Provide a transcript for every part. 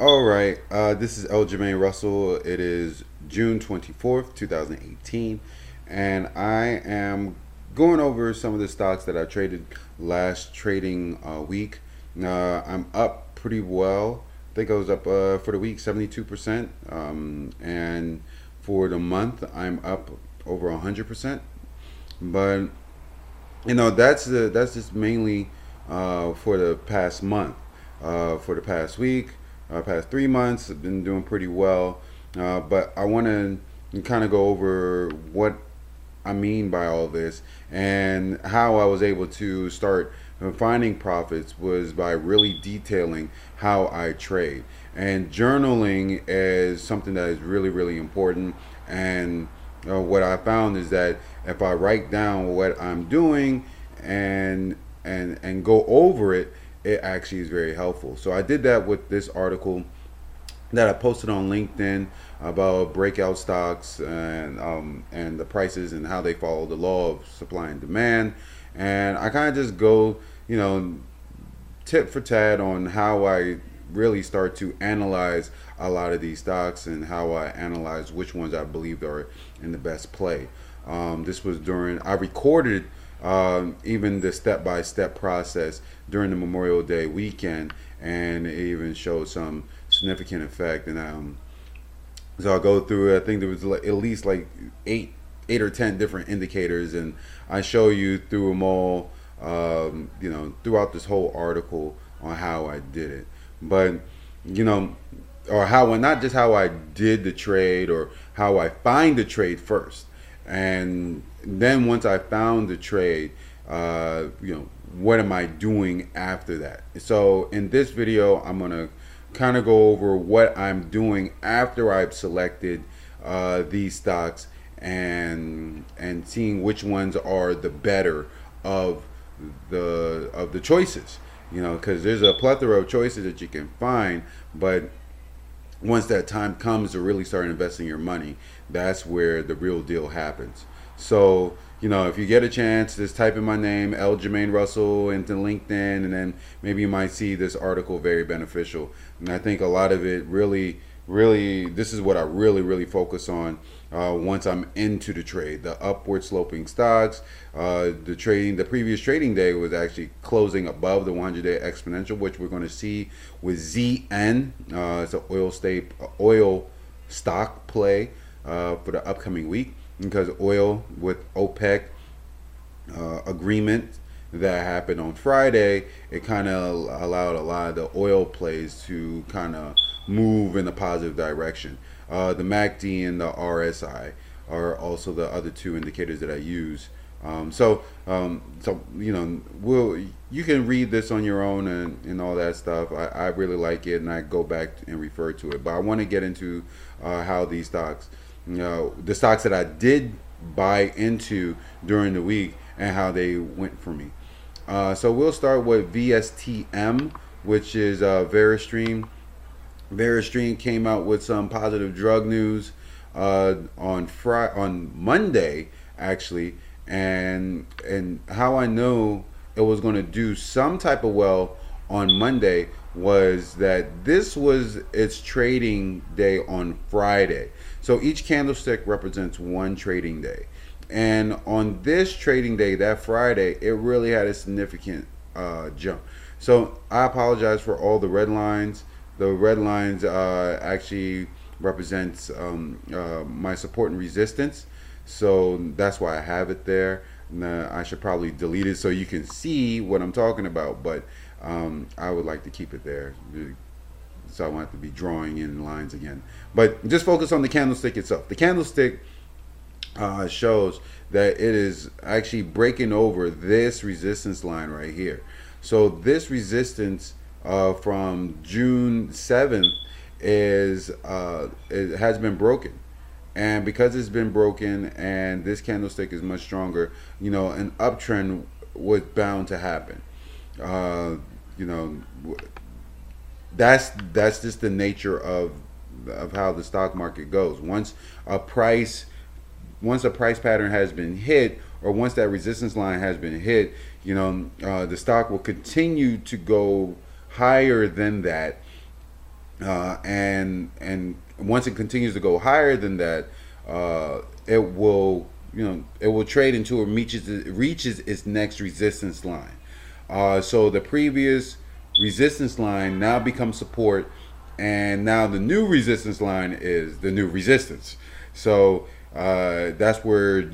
All right, this is L. Jermaine Russell. It is June 24th, 2018, and I am going over some of the stocks that I traded last trading week. I'm up pretty well. I think I was up for the week 72%, and for the month I'm up over 100%. But that's just mainly for the past month. For the past week, past 3 months, I've been doing pretty well. But I want to kind of go over what I mean by all this and how I was able to start finding profits was by really detailing how I trade. And journaling is something that is really, really important. And what I found is that if I write down what I'm doing and go over it, it actually is very helpful. So I did that with this article that I posted on LinkedIn about breakout stocks and the prices and how they follow the law of supply and demand. And I kind of just go, you know, tip for tat on how I really start to analyze a lot of these stocks and how I analyze which ones I believe are in the best play. This was during I recorded even the step-by-step process during the Memorial Day weekend, and it even showed some significant effect. And so I'll go through it. I think there was at least like eight or ten different indicators, and I show you through them all. Throughout this whole article on how I did it, but you know, or how not just how I did the trade or how I find the trade first, and then once I found the trade, what am I doing after that? So in this video, I'm gonna kind of go over what I'm doing after I've selected these stocks and seeing which ones are the better of the choices. Because there's a plethora of choices that you can find, but once that time comes to really start investing your money, that's where the real deal happens. So, if you get a chance, just type in my name, L. Jermaine Russell, into LinkedIn, and then maybe you might see this article very beneficial. And I think a lot of it really, really, this is what I really, really focus on once I'm into the trade. The upward sloping stocks, the previous trading day was actually closing above the 100-day exponential, which we're going to see with ZN. It's an oil stock play for the upcoming week, because oil with OPEC agreement that happened on Friday, it kind of allowed a lot of the oil plays to kind of move in a positive direction. The MACD and the RSI are also the other two indicators that I use. You can read this on your own and all that stuff. I really like it, and I go back and refer to it. But I want to get into how these stocks, the stocks that I did buy into during the week and how they went for me. So we'll start with VSTM, which is Veristream. Veristream came out with some positive drug news on Monday, actually, and how I know it was going to do some type of well on Monday was that this was its trading day on Friday. So each candlestick represents one trading day. And on this trading day, that Friday, it really had a significant jump. So I apologize for all the red lines. The red lines actually represents my support and resistance. So that's why I have it there. I should probably delete it so you can see what I'm talking about, but I would like to keep it there, so I won't have to be drawing in lines again. But just focus on the candlestick itself. The candlestick shows that it is actually breaking over this resistance line right here. So this resistance from June 7th it has been broken. And because it's been broken and this candlestick is much stronger, an uptrend was bound to happen. That's just the nature of how the stock market goes. Once a price pattern has been hit, or once that resistance line has been hit, the stock will continue to go higher than that And once it continues to go higher than that, it will, it will trade until it reaches its next resistance line. So the previous resistance line now becomes support, and now the new resistance line is the new resistance. So that's where,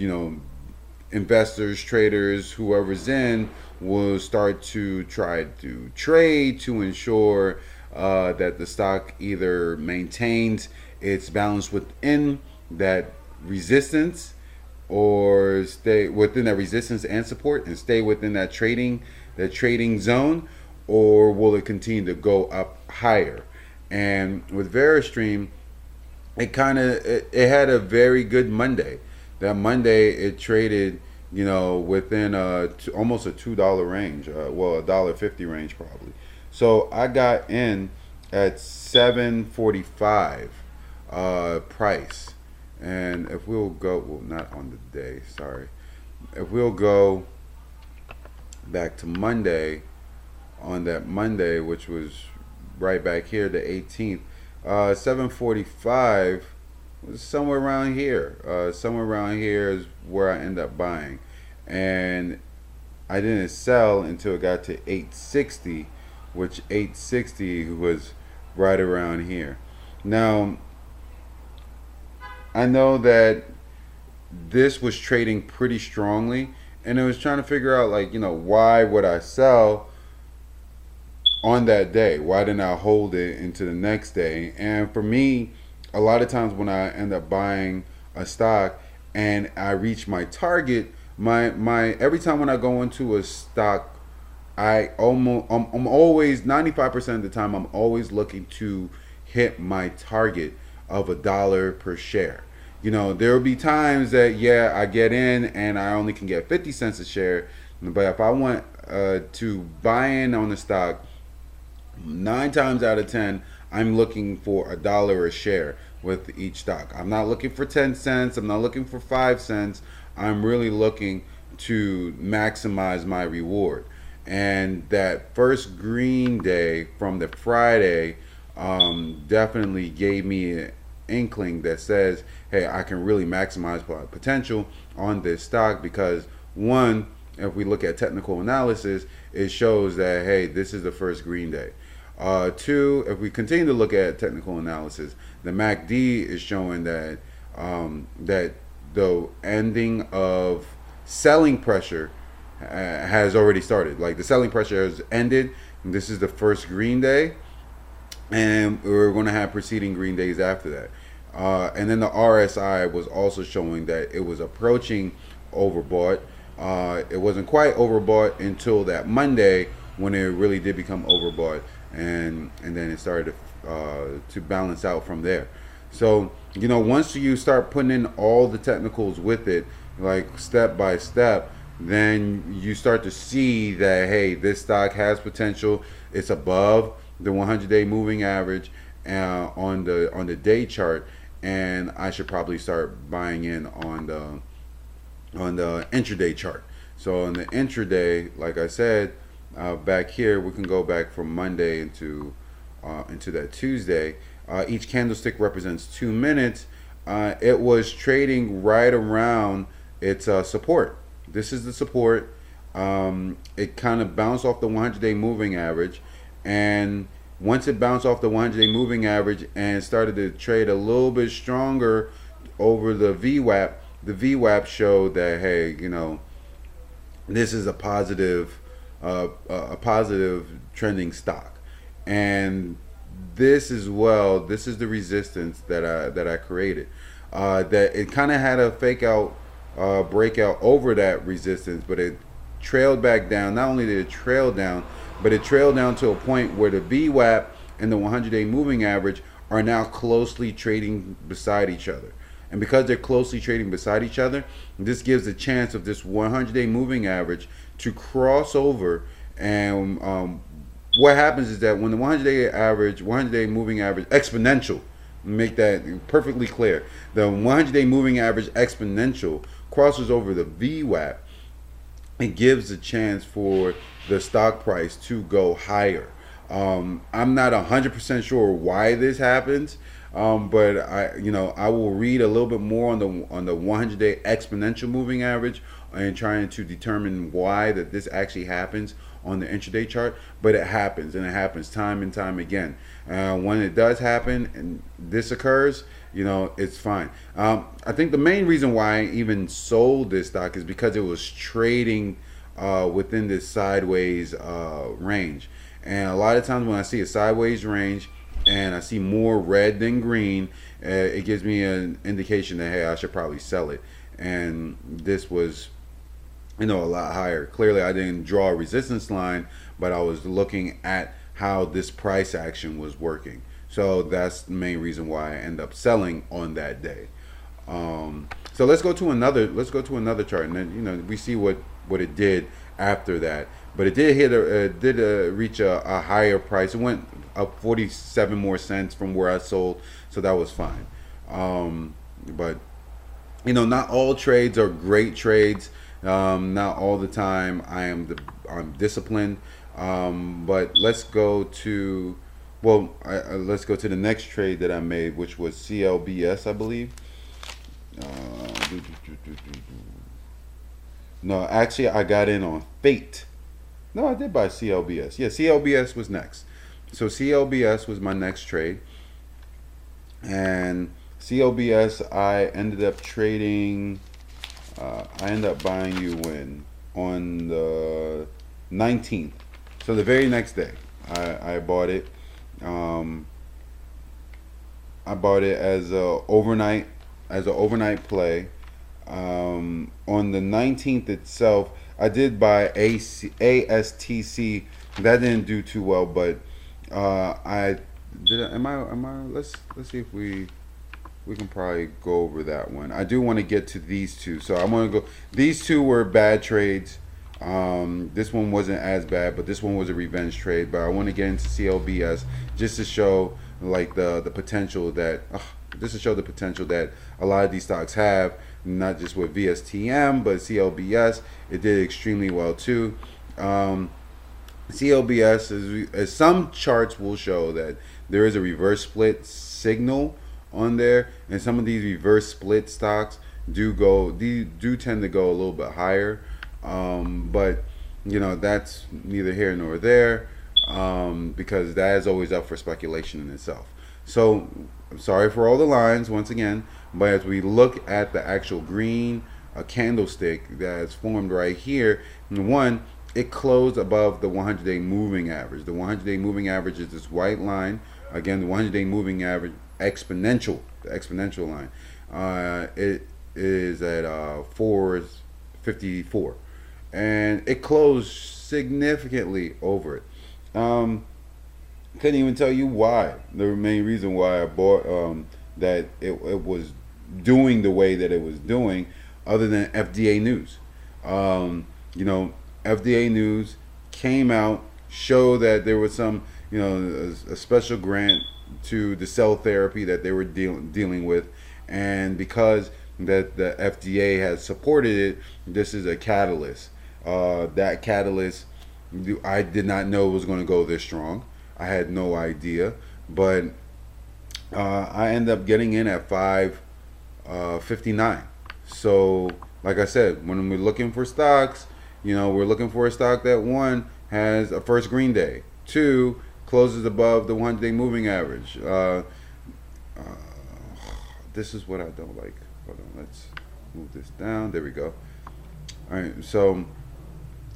investors, traders, whoever's in, will start to try to trade to ensure that the stock either maintains its balance within that resistance, or stay within that resistance and support and stay within that trading zone, or will it continue to go up higher? And with Veristream, it had a very good Monday. That Monday it traded, within almost a $2 range. Well, $1.50 range probably. So I got in at 7.45 price, and if we'll go, well, not on the day, sorry. If we'll go back to Monday, on that Monday, which was right back here, the 18th, 745 was somewhere around here. Somewhere around here is where I end up buying, and I didn't sell until it got to 860, which 860 was right around here. Now I know that this was trading pretty strongly, and I was trying to figure out, like, why would I sell on that day? Why didn't I hold it into the next day? And for me, a lot of times when I end up buying a stock and I reach my target, my every time when I go into a stock, I'm always 95% of the time I'm always looking to hit my target of $1 per share. There will be times that, yeah, I get in and I only can get 50 cents a share, but if I want to buy in on the stock, 9 times out of 10, I'm looking for $1 a share with each stock. I'm not looking for 10 cents. I'm not looking for 5 cents. I'm really looking to maximize my reward. And that first green day from the Friday definitely gave me an inkling that says, hey, I can really maximize my potential on this stock, because one, if we look at technical analysis, it shows that, hey, this is the first green day. Two, if we continue to look at technical analysis, the MACD is showing that that the ending of selling pressure has already started. Like, the selling pressure has ended. This is the first green day, and we're going to have preceding green days after that. And then the RSI was also showing that it was approaching overbought. It wasn't quite overbought until that Monday, when it really did become overbought, and then it started to balance out from there. So, once you start putting in all the technicals with it, like step by step, then you start to see that, hey, this stock has potential. It's above the 100-day moving average on the day chart, and I should probably start buying in on the intraday chart. So on the intraday, like I said, back here we can go back from Monday into that Tuesday. Each candlestick represents 2 minutes. It was trading right around its support. This is the support. It kind of bounced off the 100-day moving average, and once it bounced off the 100-day moving average and started to trade a little bit stronger over the VWAP, the VWAP showed that, hey, this is a positive trending stock, and this is the resistance that I created. That it kind of had a fake out breakout over that resistance, but it trailed back down. Not only did it trail down, but it trailed down to a point where the VWAP and the 100-day moving average are now closely trading beside each other. And because they're closely trading beside each other, this gives a chance of this 100-day moving average to cross over. And what happens is that when the 100-day moving average exponential, make that perfectly clear, the 100-day moving average exponential crosses over the VWAP, it gives a chance for the stock price to go higher. I'm not 100% sure why this happens, but I will read a little bit more on the 100-day exponential moving average and trying to determine why that this actually happens on the intraday chart. But it happens, and it happens time and time again. When it does happen and this occurs, it's fine. I think the main reason why I even sold this stock is because it was trading within this sideways range. And a lot of times when I see a sideways range and I see more red than green, it gives me an indication that, hey, I should probably sell it. And this was, a lot higher. Clearly, I didn't draw a resistance line, but I was looking at how this price action was working. So that's the main reason why I end up selling on that day. So let's go to another chart, and then we see what it did after that. But it did reach a higher price. It went up 47 more cents from where I sold, so that was fine. But not all trades are great trades. Not all the time. I'm disciplined. But let's go to let's go to the next trade that I made, which was CLBS, I believe. No, actually, I got in on Fate. No, I did buy CLBS. Yeah, CLBS was next. So CLBS was my next trade. And CLBS, I ended up trading. I ended up buying you on the 19th. So the very next day, I bought it. I bought it as a overnight play. On the 19th itself, I did buy ASTC. That didn't do too well, but let's see if we can probably go over that one. I do want to get to these two, so I'm going to go. These two were bad trades. This one wasn't as bad, but this one was a revenge trade. But I want to get into CLBS just to show the potential that a lot of these stocks have, not just with VSTM, but CLBS. It did extremely well too. CLBS, as some charts will show, that there is a reverse split signal on there, and some of these reverse split stocks do tend to go a little bit higher. But that's neither here nor there, because that is always up for speculation in itself. So I'm sorry for all the lines once again, but as we look at the actual green candlestick that's formed right here, it closed above the 100-day moving average. The 100-day moving average is this white line. Again, the 100-day moving average the exponential line. It is at 454, and it closed significantly over it. Couldn't even tell you why. The main reason why I bought that it was doing the way that it was doing, other than FDA news. FDA news came out, showed that there was some, a special grant to the cell therapy that they were dealing with, and because that the FDA has supported it, this is a catalyst. That catalyst, I did not know was going to go this strong. I had no idea, but I ended up getting in at 5.59. So, like I said, when we're looking for stocks, we're looking for a stock that, one, has a first green day, two, closes above the 100-day moving average. This is what I don't like. Hold on, let's move this down. There we go. All right, so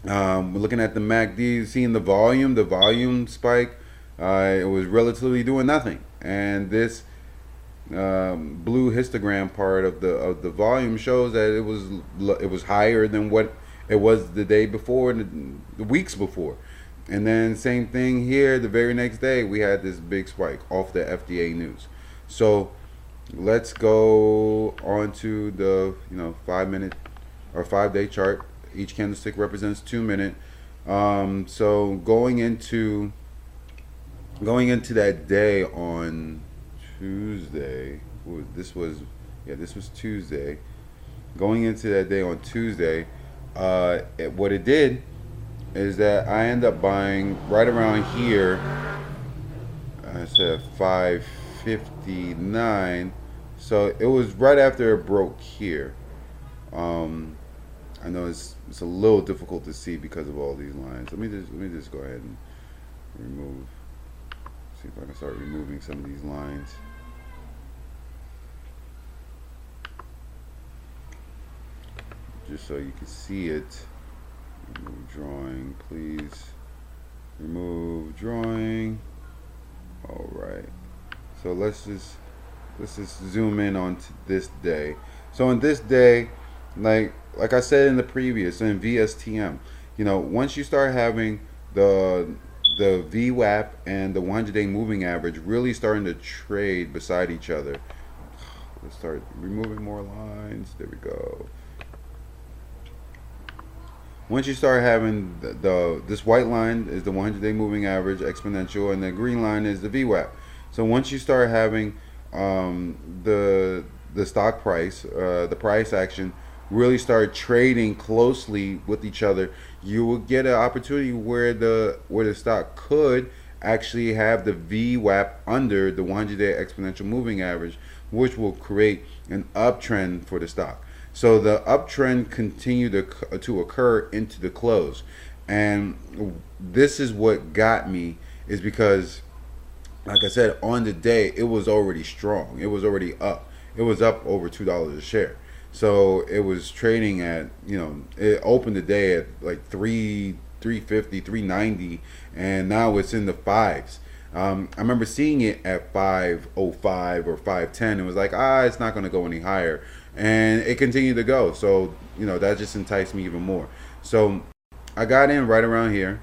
we're looking at the MACD, seeing the volume spike. It was relatively doing nothing, and this blue histogram part of the volume shows that it was higher than what it was the day before and the weeks before. And then same thing here, the very next day we had this big spike off the FDA news. So let's go on to the 5-minute or 5-day chart. Each candlestick represents 2 minutes. So going into that day on Tuesday, this was Tuesday. Going into that day on Tuesday, what it did is that I end up buying right around here. I said 559, so it was right after it broke here. Um, I know it's a little difficult to see because of all these lines. Let me just go ahead and remove. See if I can start removing some of these lines. Just so you can see it. Remove drawing, please. Remove drawing. All right. So let's just zoom in on this day. So on this day, like I said in the previous in VSTM, once you start having the the VWAP and the 100-day moving average really starting to trade beside each other. Let's start removing more lines. There we go. Once you start having this white line is the 100-day moving average exponential, and the green line is the VWAP. So once you start having the stock price, the price action, really start trading closely with each other, you will get an opportunity where the stock could actually have the VWAP under the 100-day exponential moving average, which will create an uptrend for the stock. So the uptrend continued to occur into the close, and this is what got me, is because, like I said, on the day it was already strong. It was already up. It was up over $2 a share. So it was trading at, it opened the day at like 350, 390, and now it's in the fives. I remember seeing it at 505 or 510. It was like, it's not going to go any higher, and it continued to go. So that just enticed me even more. So I got in right around here,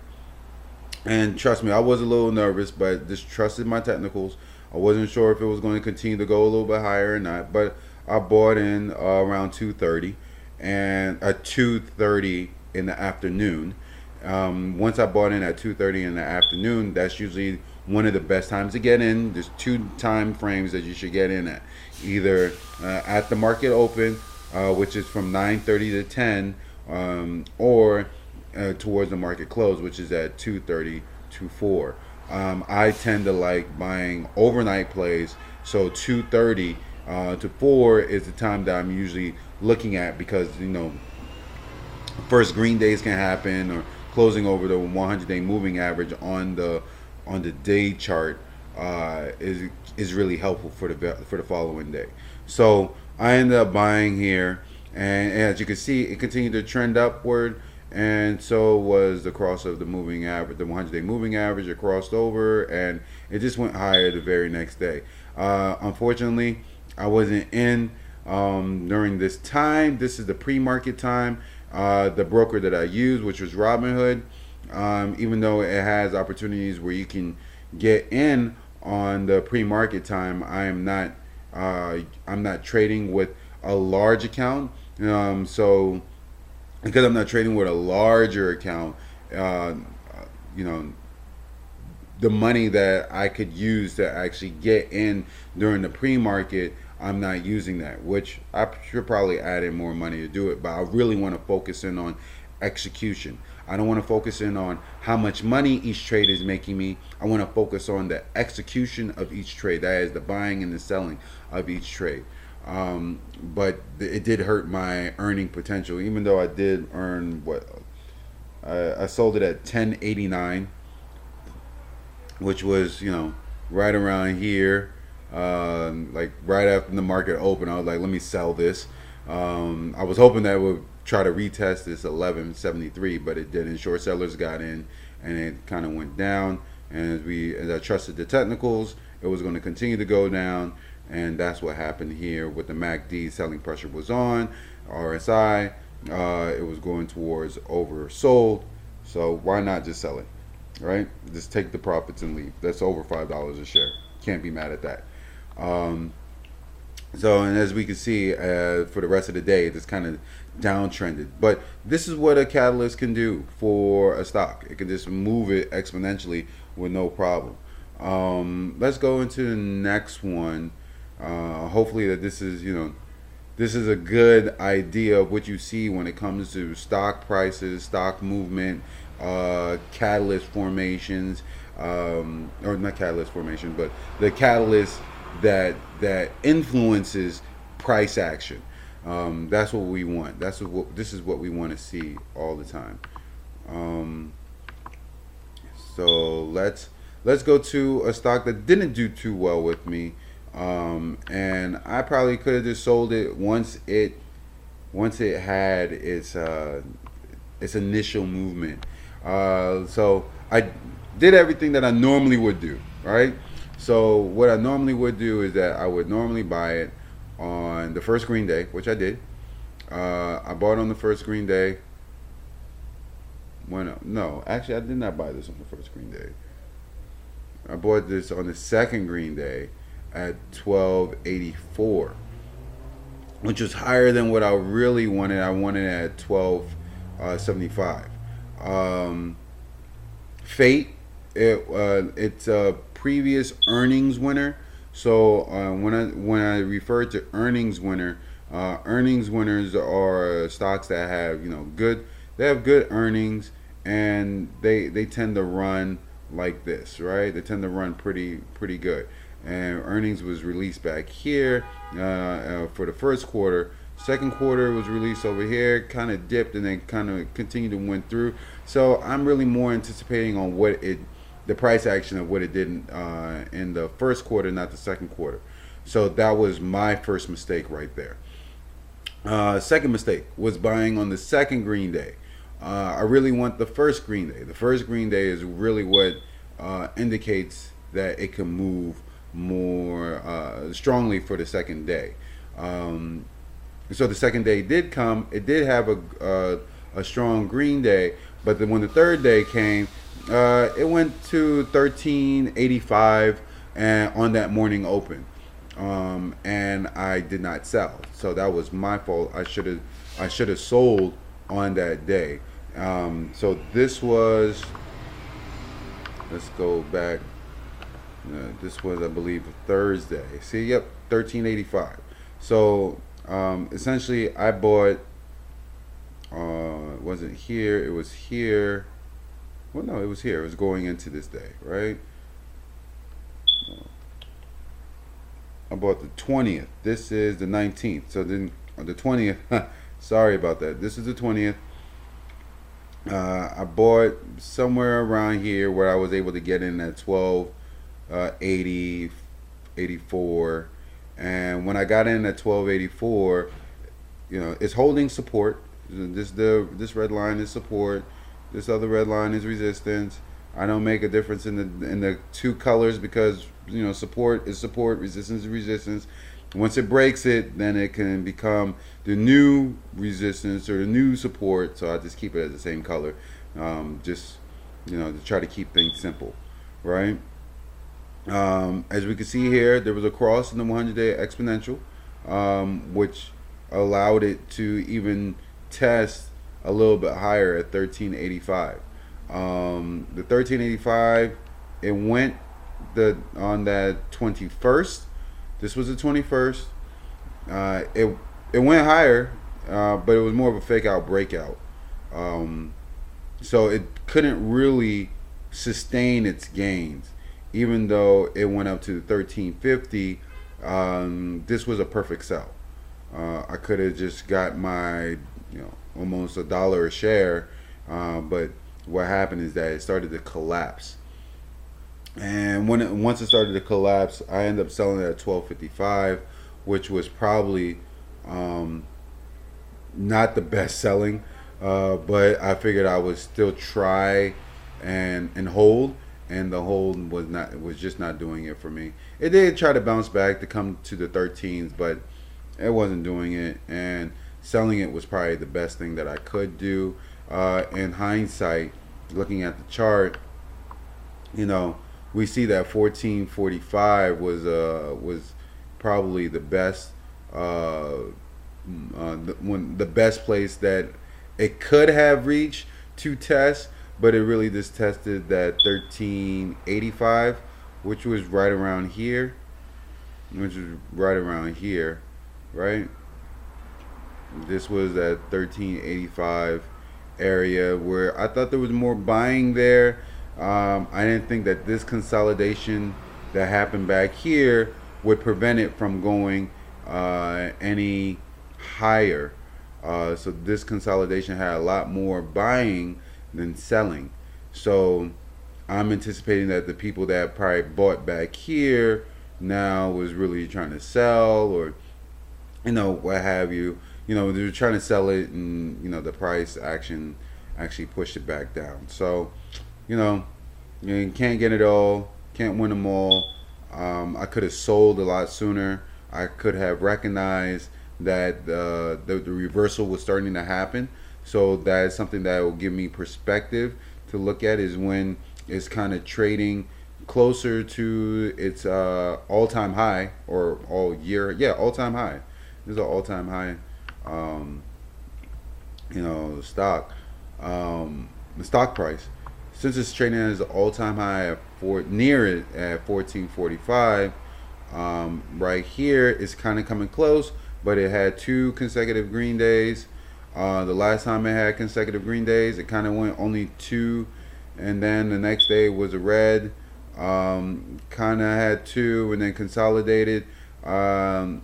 and trust me, I was a little nervous, but just trusted my technicals. I wasn't sure if it was going to continue to go a little bit higher or not, but I bought in around 2:30, and at 2:30 in the afternoon. Once I bought in at 2:30 in the afternoon, that's usually one of the best times to get in. There's two time frames that you should get in at, either at the market open, which is from 9:30 to 10, or towards the market close, which is at 2:30 to 4. I tend to like buying overnight plays, so 2:30 to 4 is the time that I'm usually looking at, because first green days can happen, or closing over the 100-day moving average on the day chart is really helpful for the following day. So I ended up buying here, and as you can see, it continued to trend upward, and so was the cross of the moving average, the 100-day moving average. It crossed over, and it just went higher the very next day. Unfortunately, I wasn't in during this time. This is the pre-market time. The broker that I used, which was Robinhood, even though it has opportunities where you can get in on the pre-market time, I'm not trading with a large account. So because I'm not trading with a larger account, you know, the money that I could use to actually get in during the pre-market, I'm not using that, which I should probably add in more money to do it. But I really want to focus in on execution. I don't want to focus in on how much money each trade is making me. I want to focus on the execution of each trade. That is the buying and the selling of each trade. But it did hurt my earning potential, even though I did earn what I sold it at 10.89, which was right around here, like right after the market opened. I was like, let me sell this. I was hoping that it would try to retest this 1173, but it didn't. Short sellers got in, and it kind of went down. And as I trusted the technicals, it was going to continue to go down, and that's what happened here with the MACD. Selling pressure was on. RSI, it was going towards oversold. So why not just sell it, right? Just take the profits and leave. That's over $5 a share. Can't be mad at that. So, and as we can see, for the rest of the day, it's kind of downtrended. But this is what a catalyst can do for a stock. It can just move it exponentially with no problem. Let's go into the next one. Hopefully that this is, this is a good idea of what you see when it comes to stock prices, stock movement, catalyst formations, or not catalyst formation, but the catalyst that influences price action. That's what we want. This is what we want to see all the time. Um, so let's go to a stock that didn't do too well with me, and I probably could have just sold it once it had its initial movement. So I did everything that I normally would do, right? So what I normally would do is that I would normally buy it on the first green day, which I did. I bought on the first green day. When no, actually, I did not buy this on the first green day. I bought this on the second green day at 1284, which was higher than what I really wanted. I wanted it at 1275. Fate, it's a previous earnings winner. So when I refer to earnings winner, earnings winners are stocks that have good, they have good earnings, and they tend to run like this, right? They tend to run pretty good. And earnings was released back here for the first quarter. Second quarter was released over here, kind of dipped, and then kind of continued to went through. So I'm really more anticipating on the price action of what it did in the first quarter, not the second quarter. So that was my first mistake right there. Second mistake was buying on the second green day. I really want the first green day. The first green day is really what indicates that it can move more strongly for the second day. So the second day did come. It did have a strong green day, but then when the third day came, it went to 1385 and on that morning open, and I did not sell. So that was my fault. I should have sold on that day. So this was, let's go back. This was, I believe, Thursday. See, yep, 1385. So essentially, I bought. It wasn't here. It was here. Well, no, it was here. It was going into this day, right? I bought the 20th. This is the 19th. So then on the 20th, sorry about that. This is the 20th. I bought somewhere around here where I was able to get in at 1280, 84. And when I got in at 1284, it's holding support. This red line is support. This other red line is resistance. I don't make a difference in the two colors because support is support, resistance is resistance. Once it breaks it, then it can become the new resistance or the new support. So I just keep it as the same color, just to try to keep things simple, right? As we can see here, there was a cross in the 100-day exponential, which allowed it to even test a little bit higher at 1385. The 1385, it went on that 21st. This was the 21st. It went higher, but it was more of a fake out breakout. So it couldn't really sustain its gains, even though it went up to 1350. This was a perfect sell. I could have just got my almost $1 a share, but what happened is that it started to collapse. And once it started to collapse, I ended up selling it at 1255, which was probably not the best selling, but I figured I would still try and hold, and the hold was just not doing it for me. It did try to bounce back to come to the 13s, but it wasn't doing it, and selling it was probably the best thing that I could do. In hindsight, looking at the chart, we see that 1445 was probably the best, the best place that it could have reached to test, but it really just tested that 1385, which was right around here, right? This was at 1385, area where I thought there was more buying there. I didn't think that this consolidation that happened back here would prevent it from going any higher. So this consolidation had a lot more buying than selling. So I'm anticipating that the people that probably bought back here now was really trying to sell, or what have you. They were trying to sell it, and the price action actually pushed it back down. So you know you can't get it all, can't win them all. I could have sold a lot sooner. I could have recognized that the reversal was starting to happen. So that is something that will give me perspective to look at, is when it's kind of trading closer to its all-time high, or all year. Yeah, all-time high. This is an all-time high. Um, Stock. The stock price, since it's trading as an all-time high at near it at 1445. Right here, it's kind of coming close, but it had two consecutive green days. The last time it had consecutive green days, it kind of went only two, and then the next day was a red. Kind of had two, and then consolidated. Kind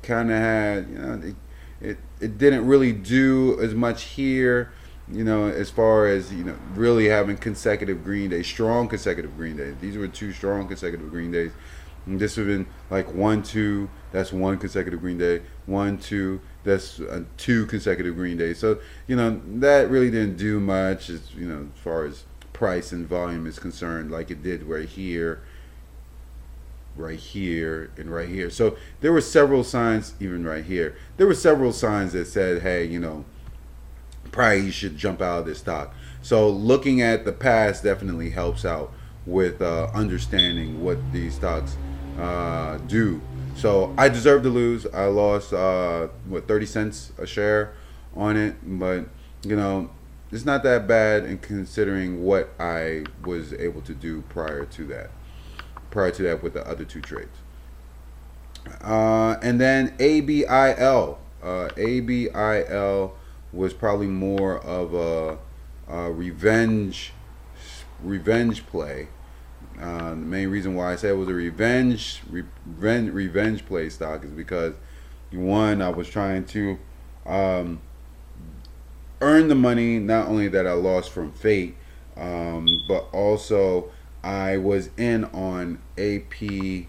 of had, it didn't really do as much here. As far as really having consecutive green days, strong consecutive green days. These were two strong consecutive green days. And this would have been like 1, 2. That's one consecutive green day. 1, 2. That's two consecutive green days. So that really didn't do much as far as price and volume is concerned, like it did right here, and right here. So there were several signs, even right here. There were several signs that said, hey, probably you should jump out of this stock. So looking at the past definitely helps out with understanding what these stocks do. So I deserve to lose. I lost 30 cents a share on it, but it's not that bad in considering what I was able to do prior to that with the other two trades. And then ABIL. ABIL was probably more of a revenge play. The main reason why I said it was a revenge play stock is because, one, I was trying to earn the money, not only that I lost from Fate, but also I was in on APVO,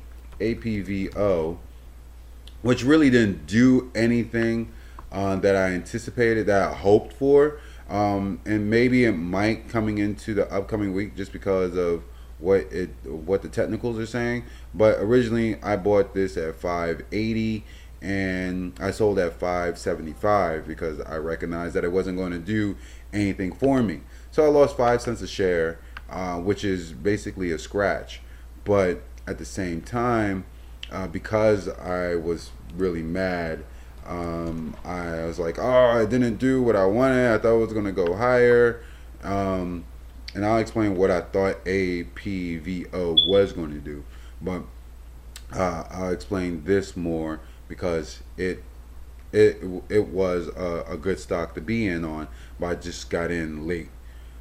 which really didn't do anything that I anticipated, that I hoped for. And maybe it might coming into the upcoming week, just because of what the technicals are saying. But originally I bought this at 580 and I sold at 575 because I recognized that it wasn't going to do anything for me. So I lost 5 cents a share, which is basically a scratch. But at the same time, because I was really mad, I was like, oh, I didn't do what I wanted. I thought it was going to go higher. And I'll explain what I thought APVO was going to do. But I'll explain this more because it was a good stock to be in on, but I just got in late.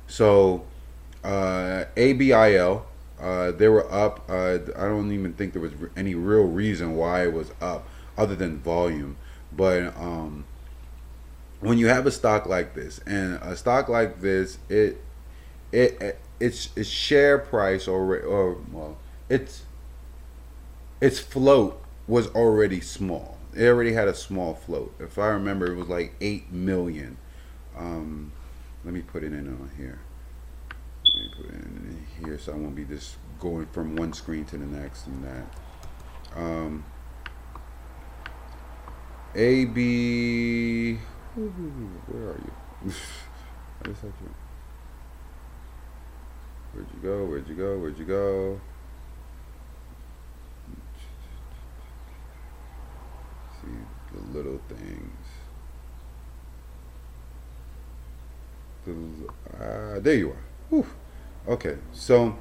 So ABIL, they were up. I don't even think there was any real reason why it was up other than volume. But when you have a stock like this, and a stock like this, its share price its float was already small. It already had a small float. If I remember, it was like 8 million. Let me put it in on here. Let me put it in here so I won't be just going from one screen to the next and that. AB, where are you? I just had you. Where'd you go? Where'd you go? Where'd you go? See the little things. There you are. Whew. Okay, so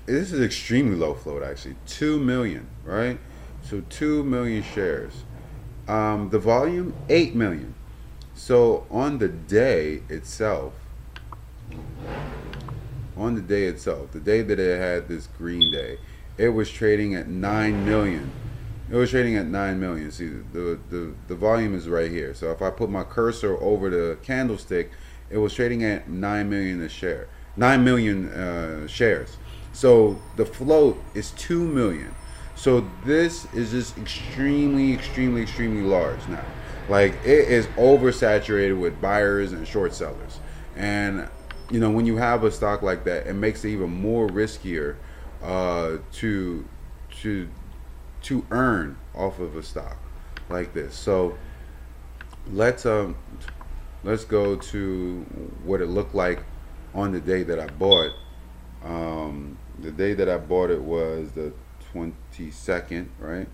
this is extremely low float actually. 2 million, right? So 2 million shares. The volume, 8 million. So the day that it had this green day, it was trading at 9 million. It was trading at 9 million. See, the volume is right here. So if I put my cursor over the candlestick, it was trading at 9 million a share, 9 million shares. So the float is 2 million. So this is just extremely large now. Like it is oversaturated with buyers and short sellers, and when you have a stock like that, it makes it even more riskier to to earn off of a stock like this. So let's um let's go to what it looked like on the day that I bought. The day that I bought it was the 22nd, right?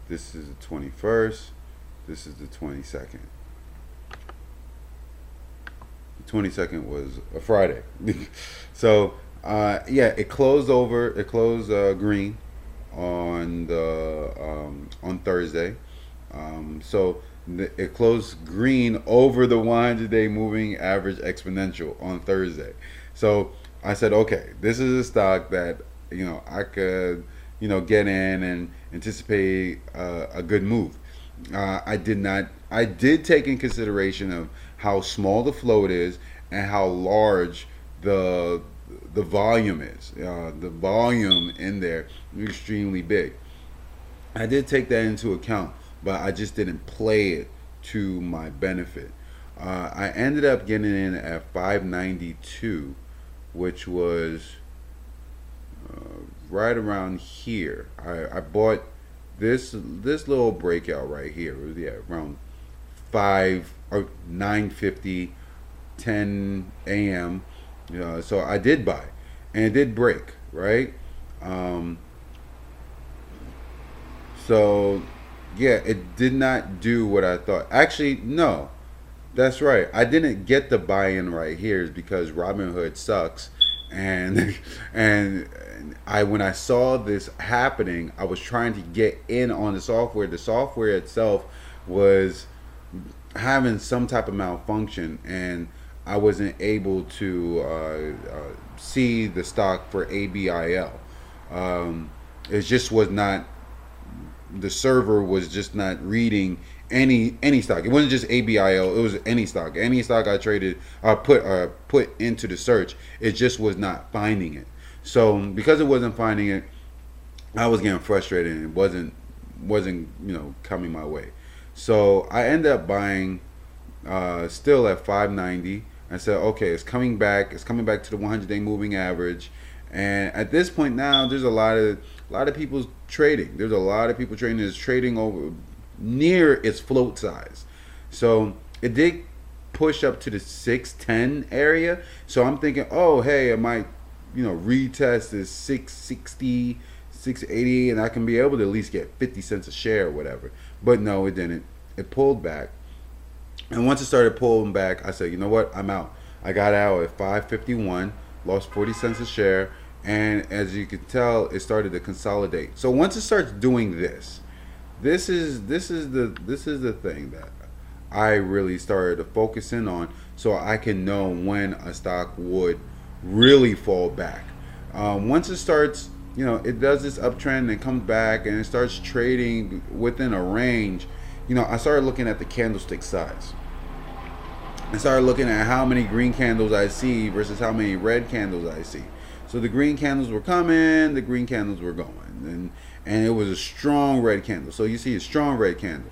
This is the 21st. This is the 22nd. The 22nd was a Friday. So yeah, it closed over. It closed green on Thursday. So it closed green over the 100-day moving average exponential on Thursday. So I said, okay, this is a stock that I could get in and anticipate a good move. I did not. I did take in consideration of how small the float is and how large the the volume is. The volume in there is extremely big. I did take that into account, but I just didn't play it to my benefit. I ended up getting in at 592, which was right around here. I bought this little breakout right here. It was, yeah, around 5 or 9:50, 10 a.m. So I did buy, and it did break, right. Um, so yeah, it did not do what I thought. Actually, no, that's right. I didn't get the buy-in right here is because Robinhood sucks, and and I when I saw this happening, I was trying to get in on the software. The software itself was having some type of malfunction, and I wasn't able to see the stock for ABIL. It just was not, the server was just not reading any stock. It wasn't just ABIL. It was any stock. Any stock I traded, put into the search, it just was not finding it. So because it wasn't finding it, I was getting frustrated, and it wasn't coming my way. So I ended up buying still at 590. I said, okay, it's coming back. It's coming back to the 100-day moving average. And at this point now, there's a lot of people trading. There's a lot of people trading. It's trading over near its float size. So it did push up to the 610 area. So I'm thinking, oh, hey, I might, retest this 660, 680, and I can be able to at least get 50 cents a share or whatever. But no, it didn't. It pulled back. And once it started pulling back, I said, you know what? I'm out. I got out at 551, lost 40 cents a share, and as you can tell, it started to consolidate. So once it starts doing this, this is the thing that I really started to focus in on, so I can know when a stock would really fall back. Once it starts, it does this uptrend and comes back and it starts trading within a range. I started looking at the candlestick size. I started looking at how many green candles I see versus how many red candles I see. So the green candles were coming, the green candles were going, and it was a strong red candle. So you see a strong red candle,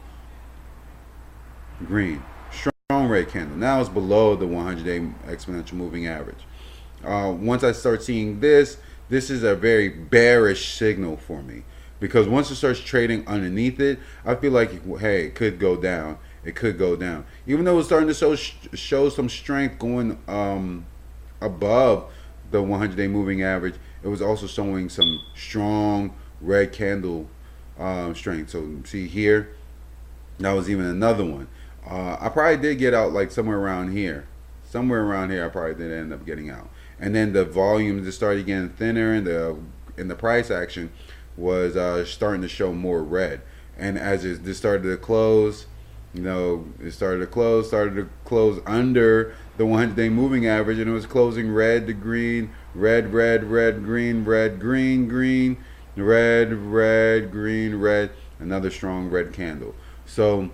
green, strong red candle. Now it's below the 100-day exponential moving average. Once I start seeing this is a very bearish signal for me, because once it starts trading underneath it, I feel like, hey, it could go down. It could go down, even though it's starting to show some strength going above the 100-day moving average. It was also showing some strong red candle strength. So see here, that was even another one. I probably did get out like somewhere around here. Somewhere around here, I probably did end up getting out. And then the volume just started getting thinner, and the price action was starting to show more red. And as this started to close, It started to close under the 100-day moving average, and it was closing red to green, red, red, red, green, red, green, green, red, red, green, red. Another strong red candle. So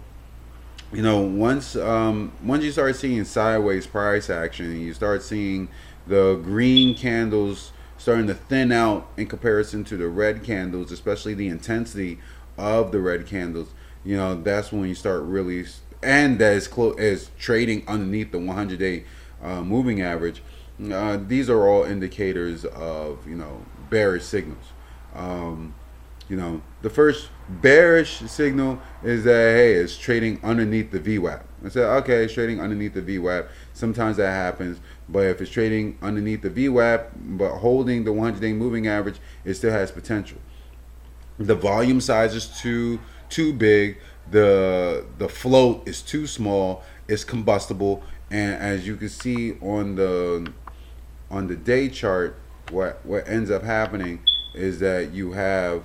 once you start seeing sideways price action, and you start seeing the green candles starting to thin out in comparison to the red candles, especially the intensity of the red candles, that's when you start really, and that is close as trading underneath the 100-day moving average. These are all indicators of bearish signals. Um, the first bearish signal is that, hey, it's trading underneath the VWAP. I said, okay, it's trading underneath the VWAP. Sometimes that happens, but if it's trading underneath the VWAP but holding the 100-day moving average, it still has potential. The volume size is too big. The float is too small. It's combustible, and as you can see on the day chart, what ends up happening is that you have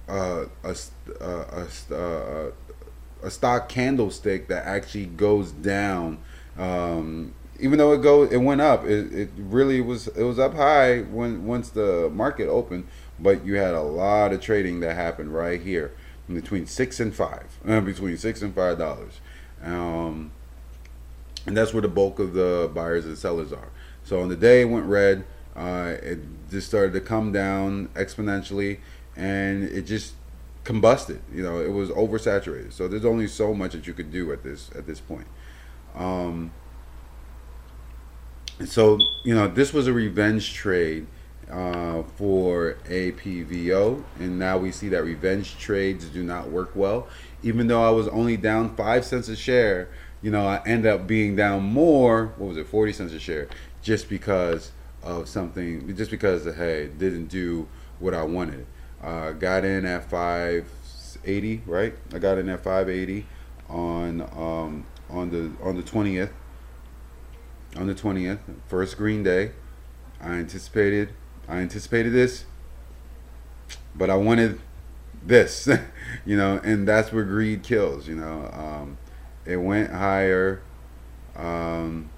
a, a stock candlestick that actually goes down. Even though it went up, it really was up high once the market opened, but you had a lot of trading that happened right here between between $6 and $5, um, and that's where the bulk of the buyers and sellers are. So on the day it went red, it just started to come down exponentially, and it just combusted. It was oversaturated. So there's only so much that you could do at this point. Um, so this was a revenge trade for APVO, and now we see that revenge trades do not work well. Even though I was only down 5 cents a share, I end up being down more. What was it, 40 cents a share, just because of something, just because hey, it didn't do what I wanted. Got in at 580, right? I got in at 580 on the 20th. On the 20th, first green day. I anticipated this, but I wanted this, and that's where greed kills. It went higher. Um,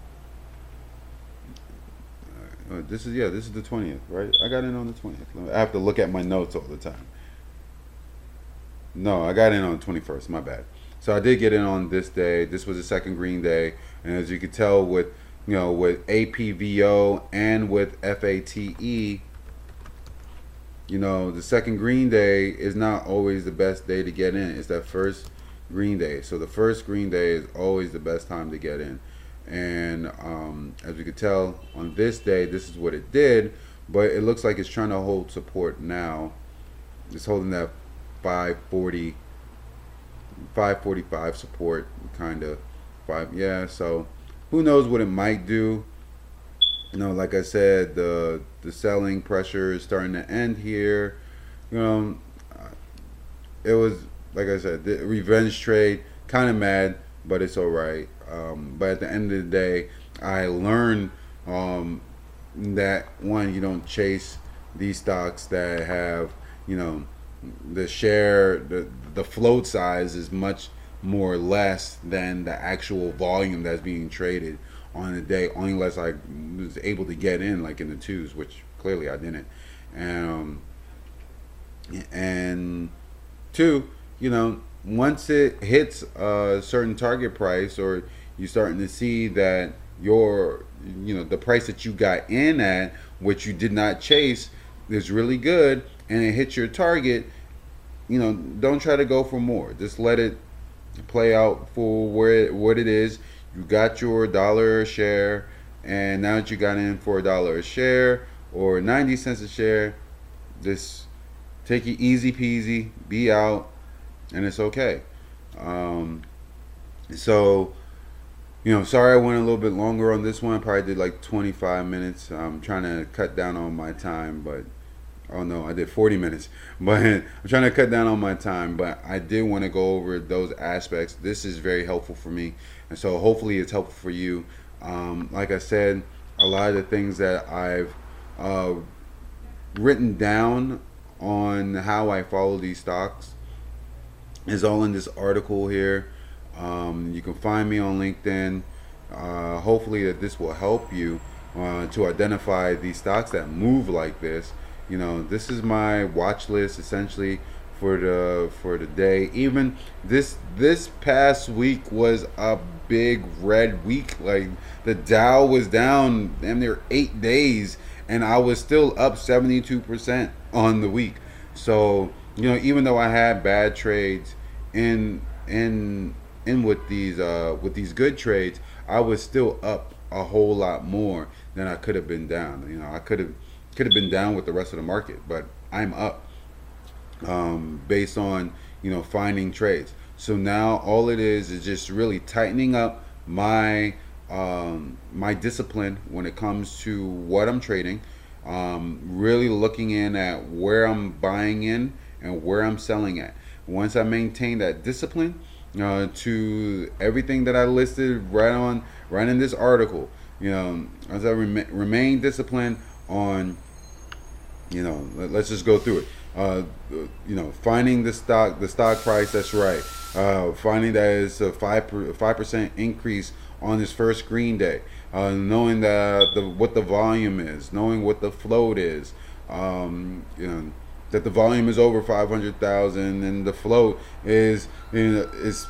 this is the 20th, right? I got in on the 20th. I have to look at my notes all the time. No, I got in on the 21st. My bad. So I did get in on this day. This was the second green day, and as you can tell with APVO and with FATE, the second green day is not always the best day to get in. It's that first green day. So the first green day is always the best time to get in. And as you could tell on this day, this is what it did, but it looks like it's trying to hold support now. It's holding that 540, 545 support, kind of. So who knows what it might do. Like I said, the selling pressure is starting to end here. You know, it was, like I said, the revenge trade. Kind of mad, but it's all right. But at the end of the day, I learned that one, you don't chase these stocks that have, the float size is much more or less than the actual volume that's being traded on the day, only unless I was able to get in like in the twos, which clearly I didn't. And two, once it hits a certain target price, or you're starting to see that the price that you got in at, which you did not chase, is really good, and it hits your target, don't try to go for more. Just let it play out for what it is. You got your dollar a share, and now that you got in for $1 a share or 90 cents a share, just take it easy peasy, be out, and it's okay. So, sorry I went a little bit longer on this one. I probably did like 25 minutes. I'm trying to cut down on my time, but oh no, I did 40 minutes. But I'm trying to cut down on my time, but I did want to go over those aspects. This is very helpful for me, and so hopefully it's helpful for you. Like I said, a lot of the things that I've written down on how I follow these stocks is all in this article here. You can find me on LinkedIn. Hopefully that this will help you to identify these stocks that move like this. You know, this is my watch list essentially for the day. Even this past week was a big red week. Like the Dow was down damn near 8 days, and I was still up 72% on the week. So you know, even though I had bad trades in with these good trades, I was still up a whole lot more than I could have been down. You know, I could have been down with the rest of the market, but I'm up based on finding trades. So now all it is just really tightening up my discipline when it comes to what I'm trading. Really looking in at where I'm buying in and where I'm selling at. Once I maintain that discipline to everything that I listed right in this article, as I remain disciplined on, let's just go through it. Finding the stock price that's right. Finding that it's a 5% increase on this first green day. Knowing what the volume is, knowing what the float is. That the volume is over 500,000 and the float is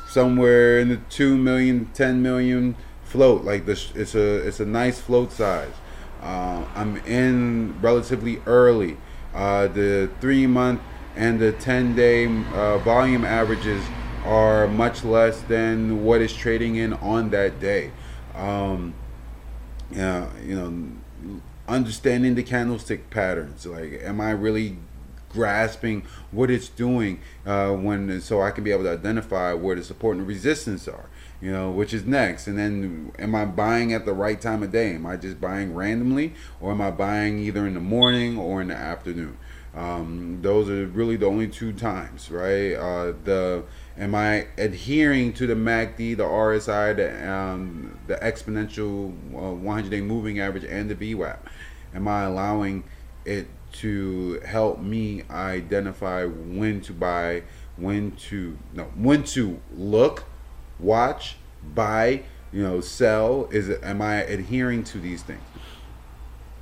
somewhere in the 2 million, 10 million float. Like this, it's a nice float size. I'm in relatively early. The 3 month and the 10-day volume averages are much less than what is trading in on that day. Yeah, understanding the candlestick patterns. Like, am I really grasping what it's doing so I can be able to identify where the support and resistance are, which is next. And then, am I buying at the right time of day? Am I just buying randomly, or am I buying either in the morning or in the afternoon? Those are really the only two times, right? Am I adhering to the MACD, the RSI, the exponential 100-day moving average, and the VWAP? Am I allowing it to help me identify when to buy, when to look, watch, buy, sell? Am I adhering to these things?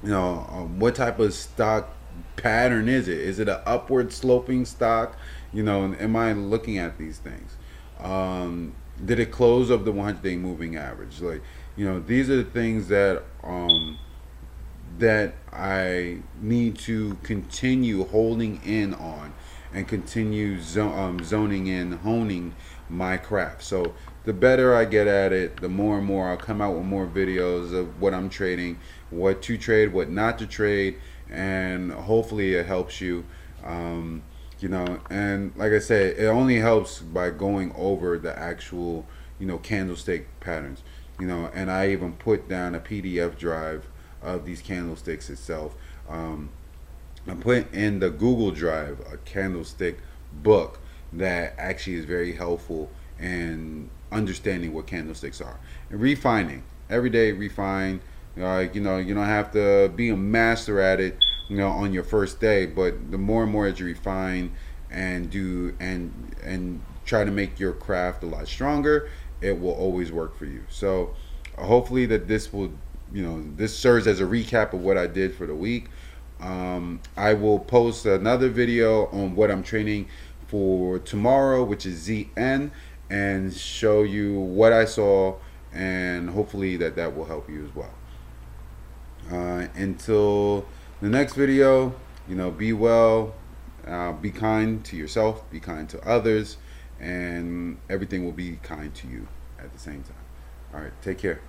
What type of stock pattern is it? Is it an upward sloping stock? Am I looking at these things? Did it close of the 100-day moving average? Like, these are the things that that I need to continue holding in on and continue zoning in, honing my craft. So the better I get at it, the more and more I'll come out with more videos of what I'm trading, what to trade, what not to trade, and hopefully it helps you. And like I said, it only helps by going over the actual, candlestick patterns, and I even put down a PDF drive of these candlesticks itself. I put in the Google Drive a candlestick book that actually is very helpful in understanding what candlesticks are and refining every day. Refine. You don't have to be a master at it, on your first day, but the more and more that you refine and do and try to make your craft a lot stronger, it will always work for you. So hopefully that this will, this serves as a recap of what I did for the week. I will post another video on what I'm training for tomorrow, which is ZN, and show you what I saw, and hopefully that will help you as well. Until the next video, be well, be kind to yourself, be kind to others, and everything will be kind to you at the same time. All right, take care.